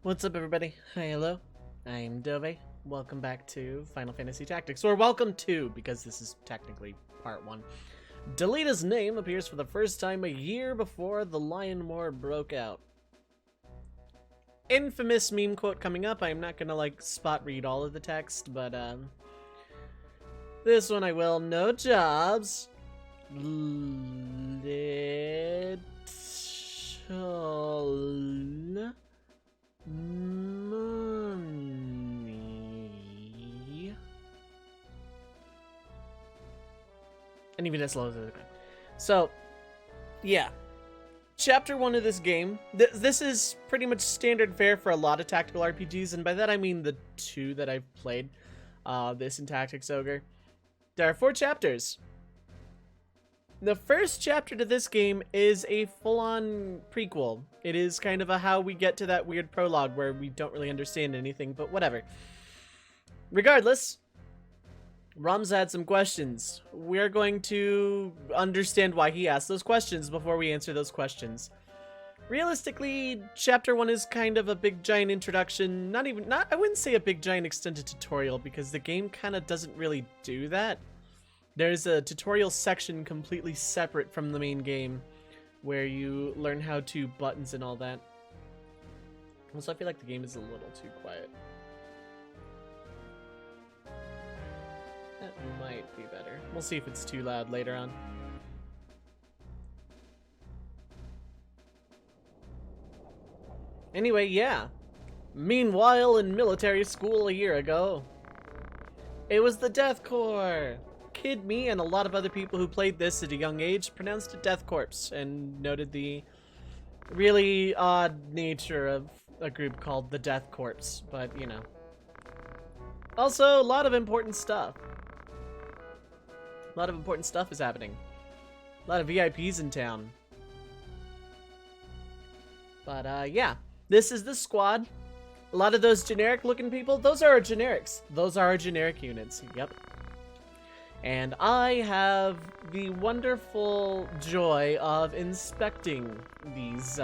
What's up, everybody? Hi, hello. I'm Dovei. Welcome back to Final Fantasy Tactics, or welcome to, because this is technically part 1. Delita's name appears for the first time a year before the Lion War broke out. Infamous meme quote coming up. I'm not gonna, spot read all of the text, but, this one I will. No jobs. Little money. And even as low as the So, yeah. Chapter 1 of this game. This is pretty much standard fare for a lot of tactical RPGs, and by that I mean the 2 that I've played. This and Tactics Ogre. There are 4 chapters. The first chapter to this game is a full-on prequel. It is kind of a how we get to that weird prologue where we don't really understand anything, but whatever. Regardless, Rom's had some questions. We're going to understand why he asked those questions before we answer those questions. Realistically, chapter 1 is kind of a big giant introduction. I wouldn't say a big giant extended tutorial because the game kind of doesn't really do that. There's a tutorial section completely separate from the main game where you learn how to buttons and all that. Also, I feel like the game is a little too quiet. That might be better. We'll see if it's too loud later on. Anyway, yeah. Meanwhile, in military school a year ago, it was the Death Corps. Kid me and a lot of other people who played this at a young age pronounced it Death Corps and noted the really odd nature of a group called the Death Corps, but you know. Also, a lot of important stuff. A lot of important stuff is happening. A lot of VIPs in town. But yeah, this is the squad. A lot of those generic looking people, those are our generics. Those are our generic units, yep. And I have the wonderful joy of inspecting these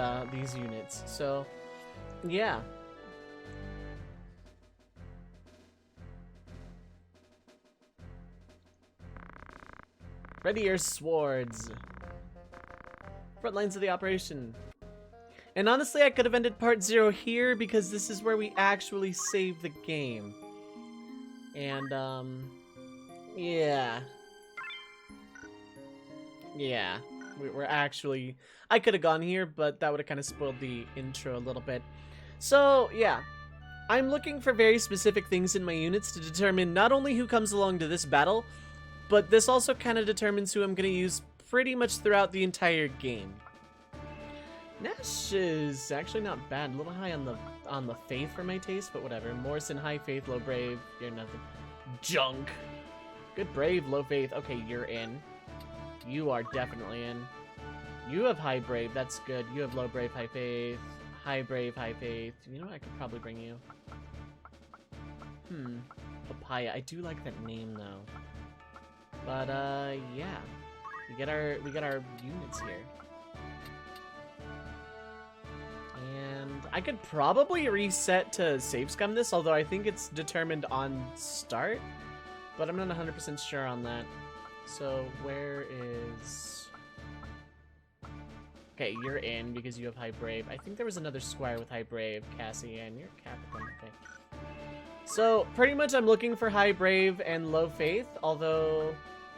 units. So, yeah. Ready your swords. Front lines of the operation. And honestly, I could have ended part 0 here because this is where we actually save the game. And, yeah. Yeah. We're actually... I could have gone here, but that would have kind of spoiled the intro a little bit. So, yeah. I'm looking for very specific things in my units to determine not only who comes along to this battle, but this also kind of determines who I'm going to use pretty much throughout the entire game. Nash is actually not bad. A little high on the faith for my taste, but whatever. Morrison, high faith, low brave. You're nothing. Junk. Good brave, low faith. Okay, you're in. You are definitely in. You have high brave. That's good. You have low brave, high faith. High brave, high faith. You know what? I could probably bring you. Papaya. I do like that name though. But yeah. We get our units here. And I could probably reset to save scum this, although I think it's determined on start. But I'm not 100% sure on that. So, where is... Okay, you're in because you have high brave. I think there was another squire with high brave. Cassie, and you're Capricorn. Okay. So, pretty much I'm looking for high brave and low faith, although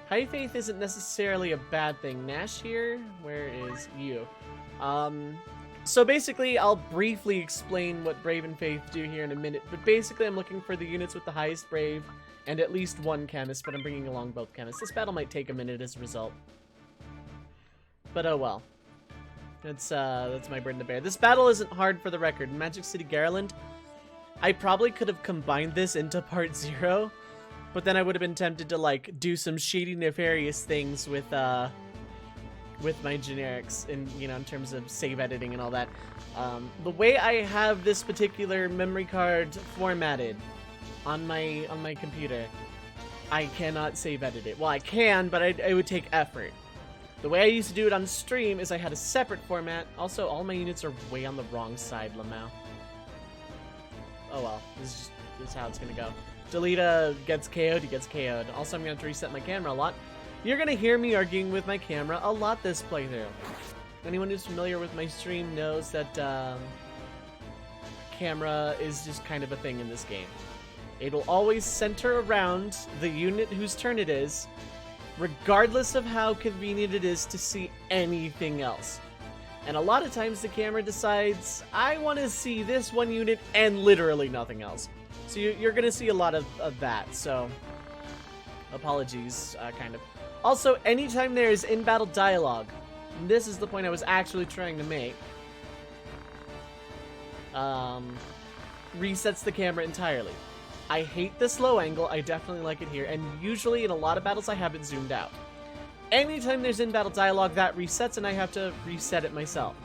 high faith isn't necessarily a bad thing. Nash here? Where is you? So basically, I'll briefly explain what brave and faith do here in a minute, but basically I'm looking for the units with the highest brave, and at least one chemist, but I'm bringing along both chemists. This battle might take a minute as a result. But oh well. That's my burden to bear. This battle isn't hard for the record. Magic City Gariland, I probably could have combined this into part 0, but then I would have been tempted to, like, do some shady, nefarious things with my generics in, you know, in terms of save editing and all that. The way I have this particular memory card formatted on my computer, I cannot save edit it. Well, I can, but it would take effort. The way I used to do it on stream is I had a separate format. Also, all my units are way on the wrong side, Lamau. oh well. This is how it's gonna go. Delita gets KO'd, he gets KO'd. Also, I'm gonna have to reset my camera a lot. You're gonna hear me arguing with my camera a lot this playthrough. Anyone who's familiar with my stream knows that camera is just kind of a thing in this game. It'll always center around the unit whose turn it is, regardless of how convenient it is to see anything else. And a lot of times the camera decides, I want to see this one unit and literally nothing else. So you're going to see a lot of that, so apologies, kind of. Also, anytime there is in-battle dialogue, and this is the point I was actually trying to make, resets the camera entirely. I hate the slow angle, I definitely like it here, and usually in a lot of battles I have it zoomed out. Anytime there's in-battle dialogue, that resets and I have to reset it myself.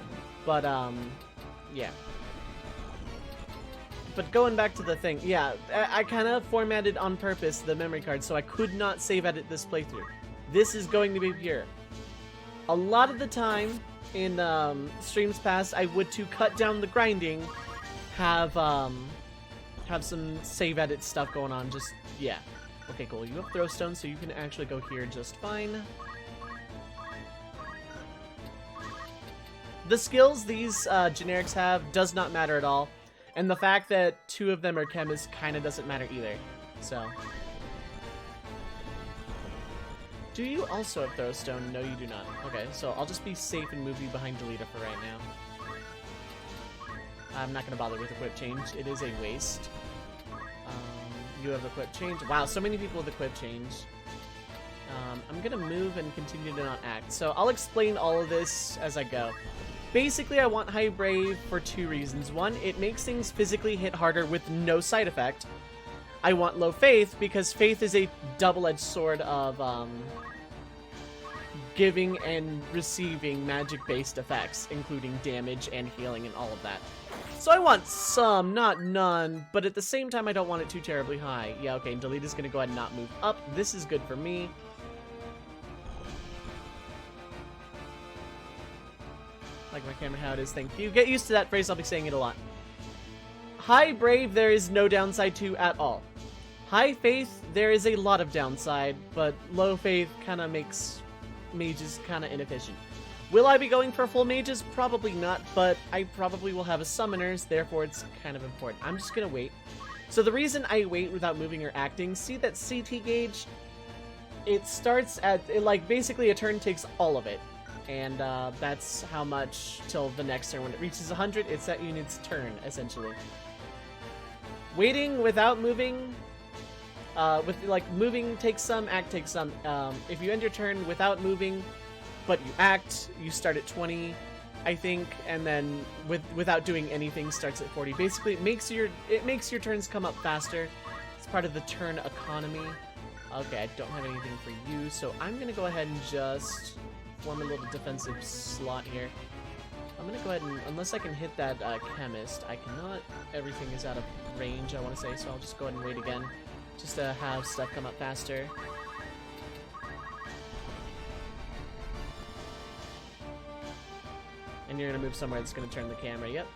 But, yeah. But going back to the thing, yeah, I kind of formatted on purpose the memory card so I could not save edit this playthrough. This is going to be pure. A lot of the time in streams past, I would, to cut down the grinding, have some save edit stuff going on, just, yeah. Okay, cool, you have throw stones, so you can actually go here just fine. The skills these generics have does not matter at all, and the fact that 2 of them are chemists kind of doesn't matter either, so. Do you also have throw stone? No, you do not. Okay, so I'll just be safe and move you behind Delita for right now. I'm not going to bother with equip change. It is a waste. You have equip change. Wow, so many people with equip change. I'm going to move and continue to not act. So I'll explain all of this as I go. Basically, I want High Brave for 2 reasons. One, it makes things physically hit harder with no side effect. I want Low Faith because Faith is a double-edged sword of giving and receiving magic-based effects, including damage and healing and all of that. So I want some, not none, but at the same time I don't want it too terribly high. Yeah, okay, Delita's gonna go ahead and not move up. This is good for me. Like my camera how it is, thank you. Get used to that phrase, I'll be saying it a lot. High Brave, there is no downside to at all. High Faith, there is a lot of downside, but Low Faith kind of makes mages kind of inefficient. Will I be going for full mages? Probably not, but I probably will have a summoners, therefore it's kind of important. I'm just gonna wait. So the reason I wait without moving or acting, see that CT gauge? It starts at, like, basically a turn takes all of it. And that's how much till the next turn. When it reaches 100, it's that unit's turn, essentially. Waiting without moving, moving takes some, act takes some. If you end your turn without moving, but you act, you start at 20, I think, and then without doing anything starts at 40. Basically, it makes your turns come up faster. It's part of the turn economy. Okay, I don't have anything for you, so I'm gonna go ahead and just form a little defensive slot here. I'm gonna go ahead and, unless I can hit that chemist, I cannot. Everything is out of range, I want to say, so I'll just go ahead and wait again, just to have stuff come up faster. And you're gonna move somewhere that's gonna turn the camera. Yep.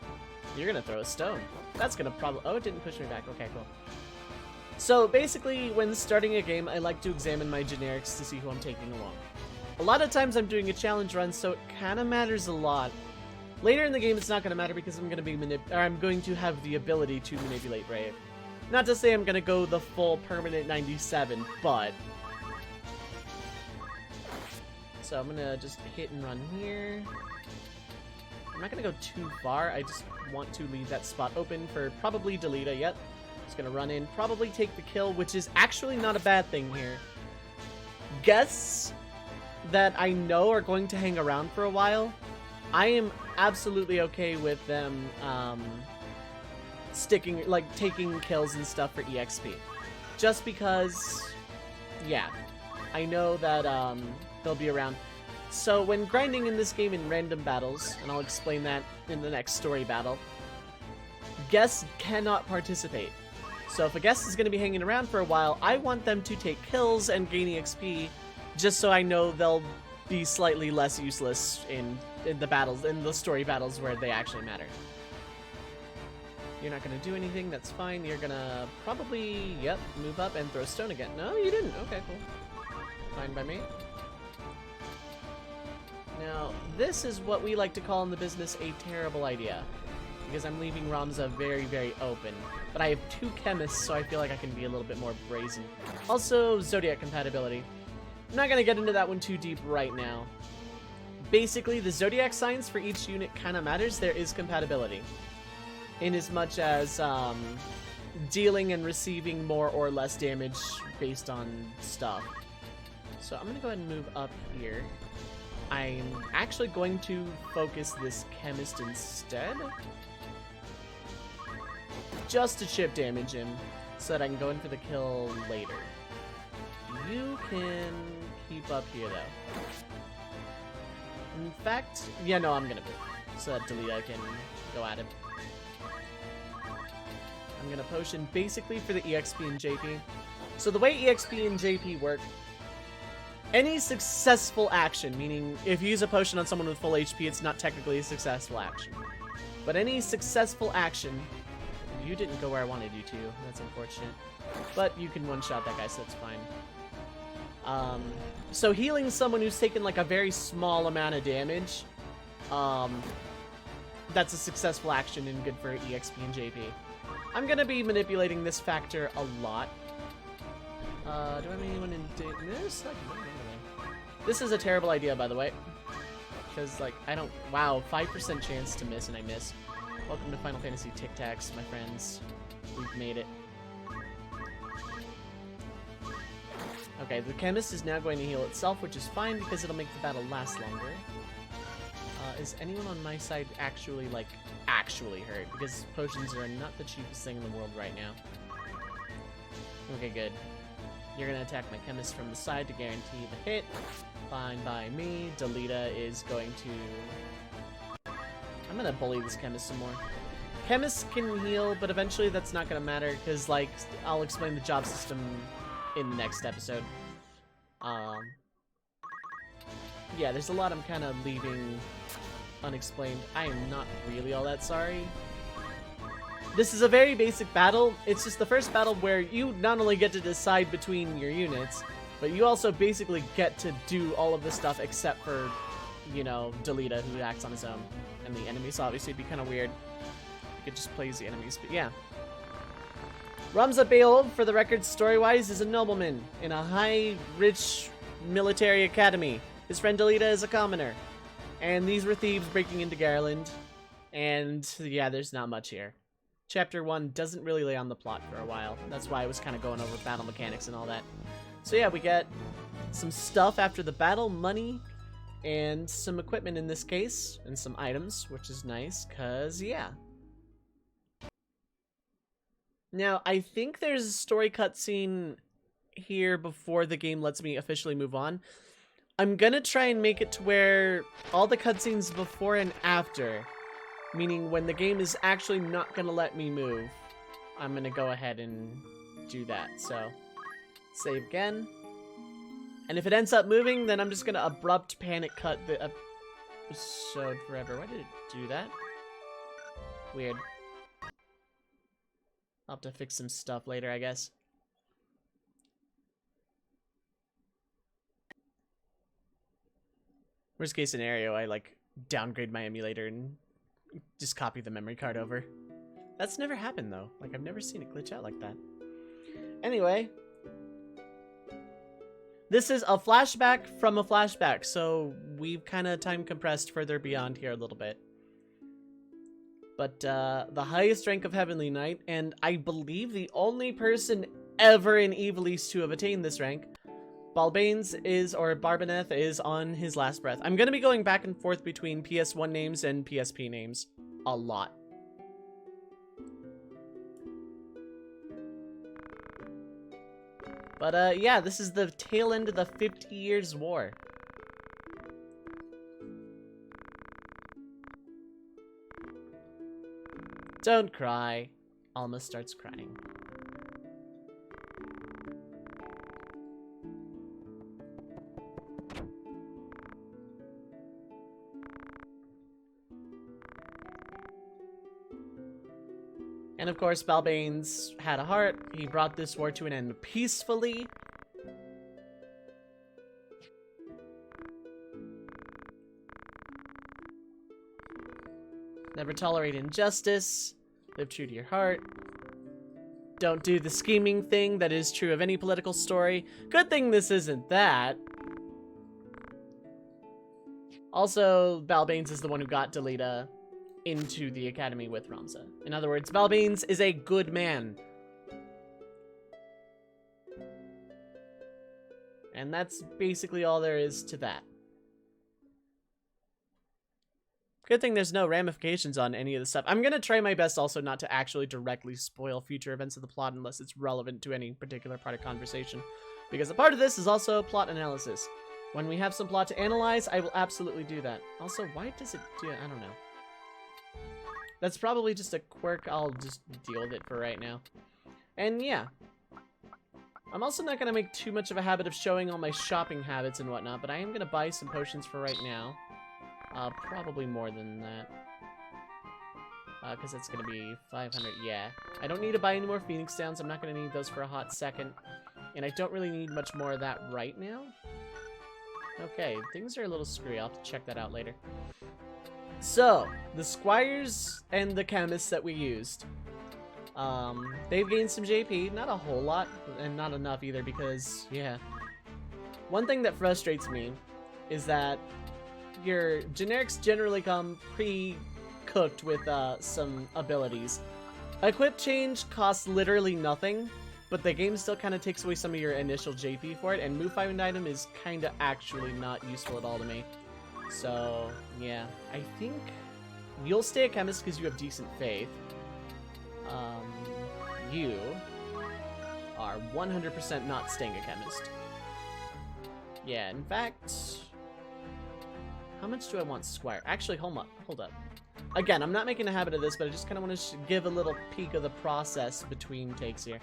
You're gonna throw a stone. That's gonna probably. Oh, it didn't push me back. Okay, cool. So basically, when starting a game, I like to examine my generics to see who I'm taking along. A lot of times I'm doing a challenge run, so it kind of matters a lot. Later in the game, it's not going to matter because I'm going to have the ability to manipulate Brave. Not to say I'm going to go the full permanent 97, but. So I'm going to just hit and run here. I'm not going to go too far. I just want to leave that spot open for probably Delita. Yep. Just going to run in, probably take the kill, which is actually not a bad thing here. Guests that I know are going to hang around for a while, I am absolutely okay with them taking kills and stuff for EXP. Just because, yeah, I know that they'll be around. So when grinding in this game in random battles, and I'll explain that in the next story battle, guests cannot participate. So if a guest is going to be hanging around for a while, I want them to take kills and gain EXP, just so I know they'll be slightly less useless in the battles, in the story battles where they actually matter. You're not gonna do anything, that's fine. You're gonna probably, yep, move up and throw stone again. No, you didn't. Okay, cool. Fine by me. Now, this is what we like to call in the business a terrible idea, because I'm leaving Ramza very, very open. But I have 2 chemists, so I feel like I can be a little bit more brazen. Also, Zodiac compatibility. I'm not gonna get into that one too deep right now. Basically, the Zodiac signs for each unit kind of matters. There is compatibility. In as much as dealing and receiving more or less damage based on stuff. So I'm gonna go ahead and move up here. I'm actually going to focus this chemist instead. Just to chip damage him, so that I can go in for the kill later. You can keep up here though. In fact, yeah, no, I'm gonna move, so that Delita can go at him. I'm gonna potion basically for the EXP and JP. So the way EXP and JP work, any successful action, meaning if you use a potion on someone with full HP, it's not technically a successful action. But any successful action, you didn't go where I wanted you to, that's unfortunate. But you can one-shot that guy, so that's fine. So healing someone who's taken like a very small amount of damage, that's a successful action and good for EXP and JP. I'm gonna be manipulating this factor a lot. Do I have anyone in this? This is a terrible idea, by the way. Because, like, I don't... Wow, 5% chance to miss, and I miss. Welcome to Final Fantasy Tic Tacs, my friends. We've made it. Okay, the chemist is now going to heal itself, which is fine because it'll make the battle last longer. Is anyone on my side actually, like, actually hurt? Because potions are not the cheapest thing in the world right now. Okay, good. You're gonna attack my chemist from the side to guarantee the hit. Fine by me. Delita is going to... I'm gonna bully this chemist some more. Chemists can heal, but eventually that's not gonna matter, because, like, I'll explain the job system in the next episode. Yeah, there's a lot I'm kind of leaving unexplained. I am not really all that sorry. This is a very basic battle. It's just the first battle where you not only get to decide between your units, but you also basically get to do all of this stuff except for, you know, Delita, who acts on his own. And the enemies, obviously, it'd be kind of weird. You could just play as the enemies, but yeah. Ramza Beyold, for the record, story-wise, is a nobleman in a high, rich military academy. His friend Delita is a commoner. And these were thieves breaking into Gariland. And, yeah, there's not much here. Chapter 1 doesn't really lay on the plot for a while. That's why I was kind of going over battle mechanics and all that. So yeah, we get some stuff after the battle, money, and some equipment in this case, and some items, which is nice, cause yeah. Now, I think there's a story cutscene here before the game lets me officially move on. I'm gonna try and make it to where all the cutscenes before and after, meaning when the game is actually not gonna let me move, I'm gonna go ahead and do that. So, save again. And if it ends up moving, then I'm just gonna abrupt panic cut the episode forever. Why did it do that? Weird. I'll have to fix some stuff later, I guess. Worst case scenario, I like downgrade my emulator and just copy the memory card over. That's never happened though. Like, I've never seen it glitch out like that. Anyway. This is a flashback from a flashback, so we've kind of time compressed further beyond here a little bit. But the highest rank of Heavenly Knight, and I believe the only person ever in Ivalice to have attained this rank, Balbanes is, or Barbaneth is on his last breath. I'm going to be going back and forth between PS1 names and PSP names a lot. But yeah, this is the tail end of the 50 Years' War. Don't cry. Alma starts crying. And of course, Balbane's had a heart. He brought this war to an end peacefully. Never tolerate injustice. Live true to your heart. Don't do the scheming thing that is true of any political story. Good thing this isn't that. Also, Balbanes is the one who got Delita into the academy with Ramza. In other words, Balbanes is a good man. And that's basically all there is to that. Good thing there's no ramifications on any of the stuff. I'm going to try my best also not to actually directly spoil future events of the plot unless it's relevant to any particular part of conversation. Because a part of this is also plot analysis. When we have some plot to analyze, I will absolutely do that. Also, why does it do it? I don't know. That's probably just a quirk. I'll just deal with it for right now. And yeah. I'm also not going to make too much of a habit of showing all my shopping habits and whatnot, but I am going to buy some potions for right now. Probably more than that. Because it's going to be 500, yeah. I don't need to buy any more Phoenix Downs. I'm not going to need those for a hot second. And I don't really need much more of that right now. Okay, things are a little screwy. I'll have to check that out later. So, the squires and the chemists that we used. They've gained some JP. Not a whole lot, and not enough either because, yeah. One thing that frustrates me is that your generics generally come pre-cooked with some abilities. Equip change costs literally nothing, but the game still kind of takes away some of your initial JP for it, and move find item is kind of actually not useful at all to me. So, yeah. I think you'll stay a chemist because you have decent faith. You are 100% not staying a chemist. Yeah, in fact... How much do I want Squire? Actually, hold up. Again, I'm not making a habit of this, but I just kind of want to give a little peek of the process between takes here.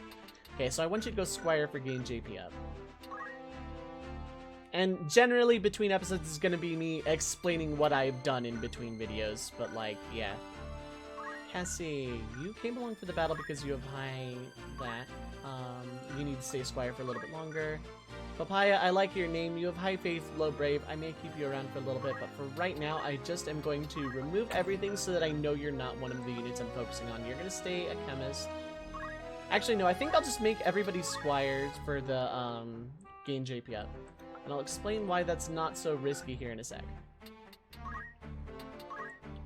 Okay, so I want you to go Squire for gain JP up. And generally, between episodes is going to be me explaining what I've done in between videos, but like, yeah. Cassie, you came along for the battle because you have high that. You need to stay Squire for a little bit longer. Papaya, I like your name. You have high faith, low brave. I may keep you around for a little bit, but for right now, I just am going to remove everything so that I know you're not one of the units I'm focusing on. You're going to stay a chemist. Actually, no, I think I'll just make everybody squires for the gain JP up. And I'll explain why that's not so risky here in a sec.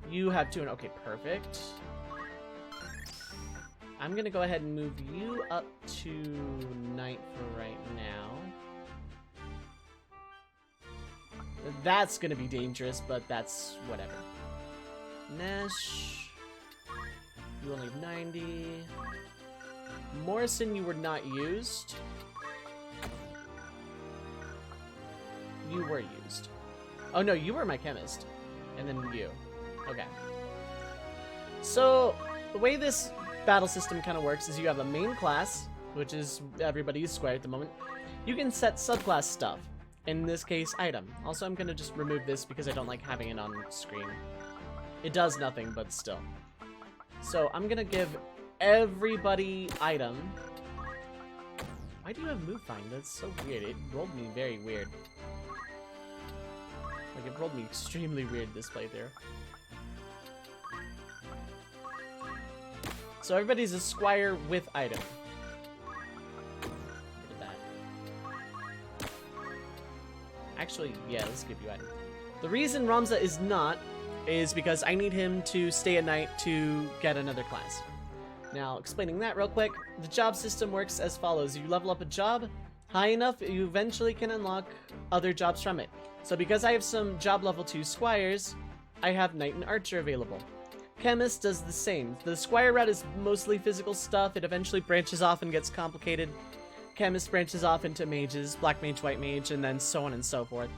You have two, and okay, perfect. I'm going to go ahead and move you up to knight for right now. That's gonna be dangerous, but that's whatever. Nesh, you only have 90. Morrison, you were not used. You were used. Oh no, you were my chemist. And then you. Okay. So, the way this battle system kind of works is you have a main class, which is everybody's square at the moment. You can set subclass stuff. In this case, item. Also, I'm going to just remove this because I don't like having it on screen. It does nothing, but still. So, I'm going to give everybody item. Why do you have move find? That's so weird. It rolled me very weird. Like, it rolled me extremely weird this playthrough. So, everybody's a squire with item. Actually, yeah, let's give you item. The reason Ramza is not is because I need him to stay at night to get another class. Now, explaining that real quick, the job system works as follows. You level up a job high enough, you eventually can unlock other jobs from it. So because I have some job level 2 squires, I have knight and archer available. Chemist does the same. The squire route is mostly physical stuff. It eventually branches off and gets complicated. Chemist branches off into mages, black mage, white mage, and then so on and so forth.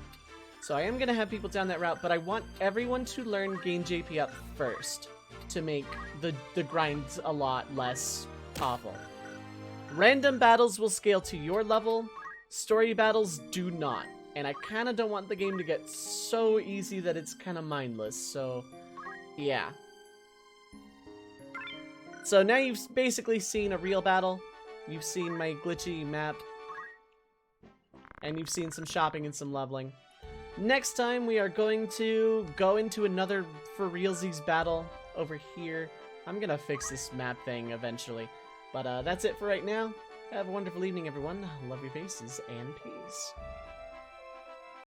So I am going to have people down that route, but I want everyone to learn gain JP up first to make the grinds a lot less awful. Random battles will scale to your level, story battles do not. And I kind of don't want the game to get so easy that it's kind of mindless, so yeah. So now you've basically seen a real battle. You've seen my glitchy map. And you've seen some shopping and some leveling. Next time we are going to go into another for realsies battle over here. I'm gonna fix this map thing eventually. But that's it for right now. Have a wonderful evening, everyone. Love your faces, and peace.